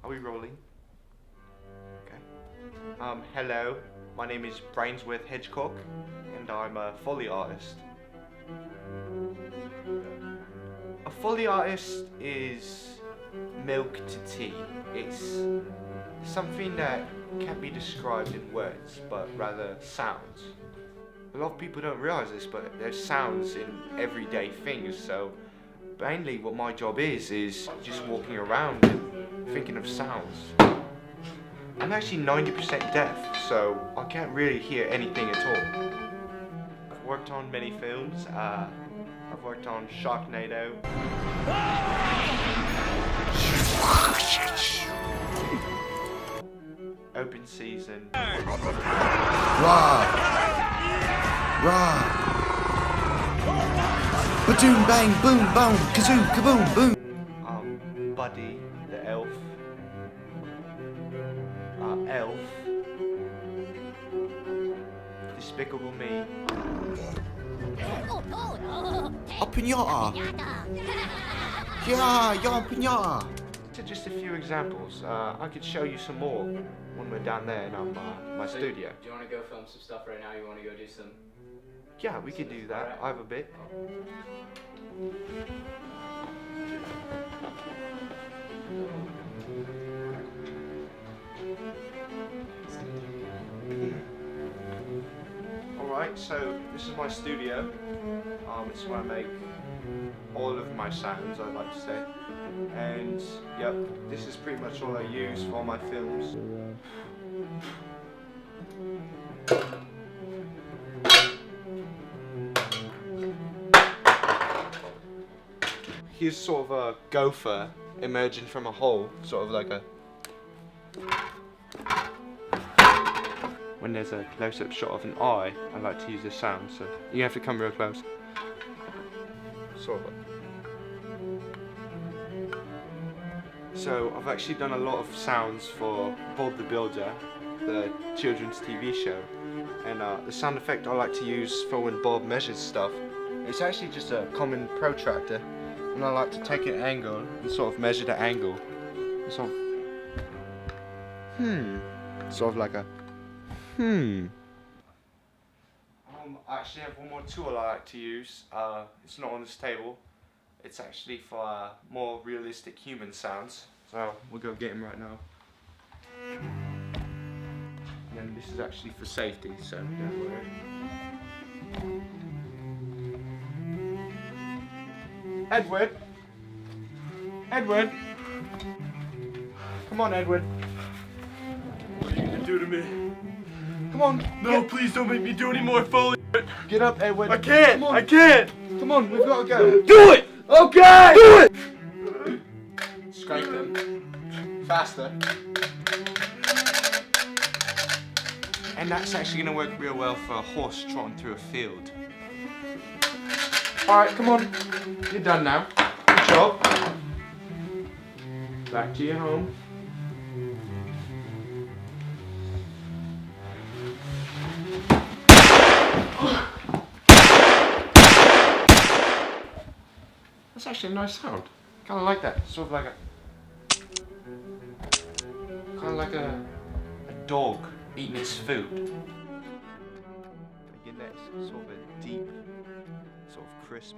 Are we rolling? Okay. Hello. My name is Brainsworth Hedgecock, and I'm a Foley artist. A Foley artist is milk to tea. It's something that can't be described in words, but rather sounds. A lot of people don't realise this, but there's sounds in everyday things, so mainly what my job is just walking around and thinking of sounds. I'm actually 90% deaf, so I can't really hear anything at all. I've worked on many films. I've worked on Sharknado. Open Season. Rah! Rah! Ba-doom, bang, boom, boom, kazoo, kaboom, boom! Buddy, the elf. Elf. Despicable Me. A pinata! Yeah, yeah, pinata! So just a few examples. I could show you some more when we're down there in my studio. Do you want to go film some stuff right now? You want to go do some... Yeah, we could do that. I have a bit. Alright, so this is my studio. It's where I make all of my sounds, I'd like to say. And yep, this is pretty much all I use for my films. Here's sort of a gopher emerging from a hole, sort of like a... When there's a close-up shot of an eye, I like to use this sound, so you have to come real close. Sort of. So I've actually done a lot of sounds for Bob the Builder, the children's TV show, and the sound effect I like to use for when Bob measures stuff, it's actually just a common protractor, and I like to take an angle and sort of measure the angle. Sort of like a I actually have one more tool I like to use. It's not on this table. It's actually for more realistic human sounds. So we'll go get him right now. And this is actually for safety, so don't worry. Edward! Edward! Come on, Edward. What are you gonna do to me? Come on. No, please don't make me do any more Foley. Get up, Edward. I can't! Come on. I can't! Come on, we've got to go. Do it! Okay! Do it! Scrape them. Faster. And that's actually going to work real well for a horse trotting through a field. Alright, come on. You're done now. Good job. Back to your home. That's actually a nice sound. Kind of like that. Sort of like a dog eating its food. Again, that's sort of a deep, sort of crisp